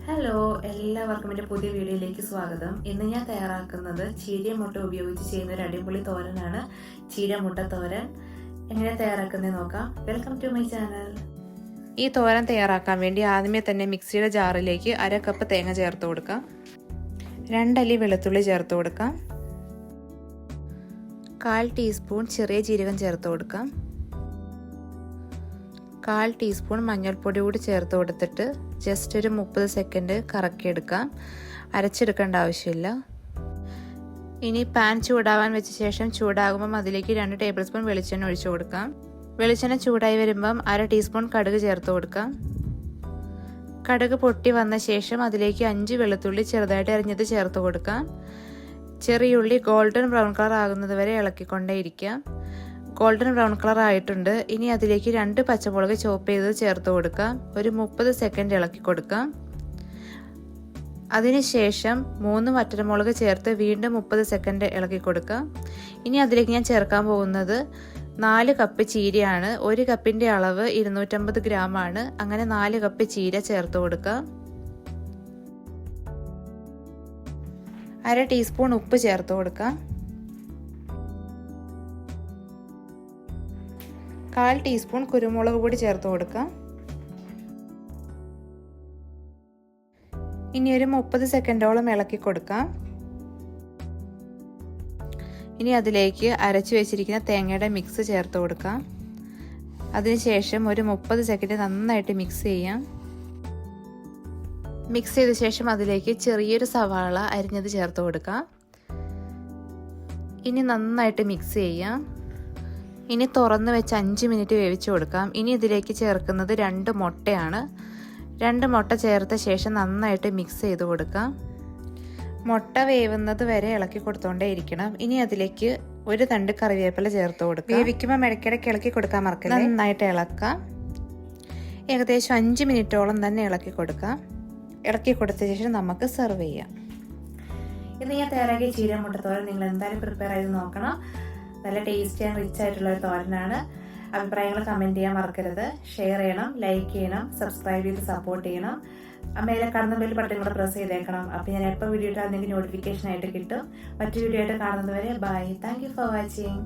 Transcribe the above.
Hello, എല്ലാവർക്കും എൻ്റെ പുതിയ വീഡിയോയിലേക്ക് സ്വാഗതം. ഇന്ന് ഞാൻ തയ്യാറാക്കുന്നത് ചീരമുട്ട ഉപയോഗിച്ച് ചെയ്യുന്ന ഒരു അടിപൊളി തോരനാണ്. ചീരമുട്ട തോരൻ എങ്ങനെ തയ്യാറാക്കുന്നത് നോക്കാം. Welcome to my channel. ഈ തോരൻ തയ്യാറാക്കാൻ വേണ്ടി ആദ്യമേ തന്നെ മിക്സിയുടെ ജാറിലേക്ക് 1/2 കപ്പ് തേങ്ങ ചേർത്ത് കൊടുക്കാം. 2 അല്ലി വെളുത്തുള്ളി ചേർത്ത് കൊടുക്കാം. 1/4 ടീസ്പൂൺ ചെറിയ ജീരകം ചേർത്ത് കൊടുക്കാം. 1/4 ടീസ്പൂൺ മഞ്ഞൾപ്പൊടി കൂടി ചേർത്ത് കൊടുത്തിട്ട് ജസ്റ്റ് ഒരു 30 സെക്കൻഡ് കറക്കിയെടുക്കാം. അരച്ചെടുക്കേണ്ട ആവശ്യമില്ല. ഇനി പാൻ ചൂടാവാൻ വെച്ച ശേഷം ചൂടാകുമ്പം അതിലേക്ക് 2 ടേബിൾ സ്പൂൺ വെളിച്ചെണ്ണ ഒഴിച്ചു കൊടുക്കാം. വെളിച്ചെണ്ണ ചൂടായി വരുമ്പം 1/2 ടീസ്പൂൺ കടുക് ചേർത്ത് കൊടുക്കാം. കടുക് പൊട്ടി വന്ന ശേഷം അതിലേക്ക് 5 വെളുത്തുള്ളി ചെറുതായിട്ട് അരിഞ്ഞത് ചേർത്ത് കൊടുക്കാം. ചെറിയുള്ളി ഗോൾഡൻ ബ്രൗൺ കളർ ആകുന്നത് വരെ ഇളക്കിക്കൊണ്ടേയിരിക്കാം. ഗോൾഡൻ ബ്രൗൺ കളർ ആയിട്ടുണ്ട്. ഇനി അതിലേക്ക് 2 പച്ചമുളക് ചോപ്പ് ചെയ്ത് ചേർത്ത് കൊടുക്കാം. ഒരു 30 സെക്കൻഡ് ഇളക്കി കൊടുക്കാം. അതിനുശേഷം 3 വറ്റൽമുളക് ചേർത്ത് വീണ്ടും 30 സെക്കൻഡ് ഇളക്കി കൊടുക്കാം. ഇനി അതിലേക്ക് ഞാൻ ചേർക്കാൻ പോകുന്നത് 4 കപ്പ് ചീരയാണ്. 1 കപ്പിൻ്റെ അളവ് 250 ഗ്രാം ആണ്. അങ്ങനെ 4 കപ്പ് ചീര ചേർത്ത് കൊടുക്കാം. 1/2 ടീസ്പൂൺ ഉപ്പ് ചേർത്ത് കൊടുക്കാം. 1/4 ടീസ്പൂൺ കുരുമുളക് പൊടി ചേർത്ത് കൊടുക്കാം. ഇനി ഒരു 30 സെക്കൻഡോളം ഇളക്കി കൊടുക്കാം. ഇനി അതിലേക്ക് അരച്ചു വെച്ചിരിക്കുന്ന തേങ്ങയുടെ മിക്സ് ചേർത്ത് കൊടുക്കാം. അതിനുശേഷം ഒരു 30 സെക്കൻഡ് നന്നായിട്ട് മിക്സ് ചെയ്യാം. മിക്സ് ചെയ്ത ശേഷം അതിലേക്ക് ചെറിയൊരു സവാള അരിഞ്ഞത് ചേർത്ത് കൊടുക്കാം. ഇനി നന്നായിട്ട് മിക്സ് ചെയ്യാം. ഇനി തുറന്ന് വെച്ച് 5 മിനിറ്റ് വേവിച്ച് കൊടുക്കാം. ഇനി ഇതിലേക്ക് ചേർക്കുന്നത് 2 മുട്ടയാണ്. 2 മുട്ട ചേർത്ത ശേഷം നന്നായിട്ട് മിക്സ് ചെയ്ത് കൊടുക്കാം. മുട്ട വേവുന്നത് വരെ ഇളക്കി കൊടുത്തോണ്ടേ ഇരിക്കണം. ഇനി അതിലേക്ക് ഒരു തണ്ട് കറിവേപ്പില ചേർത്ത് കൊടുക്കാം. വേവിക്കുമ്പോൾ ഇടയ്ക്കിടയ്ക്ക് ഇളക്കി കൊടുക്കാൻ മറക്കരുത്. നന്നായിട്ട് ഇളക്കാം. ഏകദേശം 5 മിനിറ്റോളം തന്നെ ഇളക്കി കൊടുക്കാം. ഇളക്കി കൊടുത്ത ശേഷം നമുക്ക് സെർവ് ചെയ്യാം. ഇന്ന് ഞാൻ തയ്യാറാക്കിയ ചീരമുട്ട തോരൻ നിങ്ങൾ എന്തായാലും പ്രിപ്പയർ ചെയ്ത് നോക്കണം. നല്ല ടേസ്റ്റി ആൻഡ് റിച്ച് ആയിട്ടുള്ള ഒരു തോരനാണ്. അഭിപ്രായങ്ങൾ കമൻറ്റ് ചെയ്യാൻ മറക്കരുത്. ഷെയർ ചെയ്യണം, ലൈക്ക് ചെയ്യണം, സബ്സ്ക്രൈബ് ചെയ്ത് സപ്പോർട്ട് ചെയ്യണം. മേലെ കാണുന്ന ബെൽ ബട്ടൺ കൂടെ പ്രസ് ചെയ്തേക്കണം. അപ്പോൾ ഞാൻ എപ്പോൾ വീഡിയോ ഇട്ടാൽ നിങ്ങൾക്ക് നോട്ടിഫിക്കേഷൻ ആയിട്ട് കിട്ടും. മറ്റു വീഡിയോ ആയിട്ട് കാണുന്നത് വരെ bye. Thank you for watching.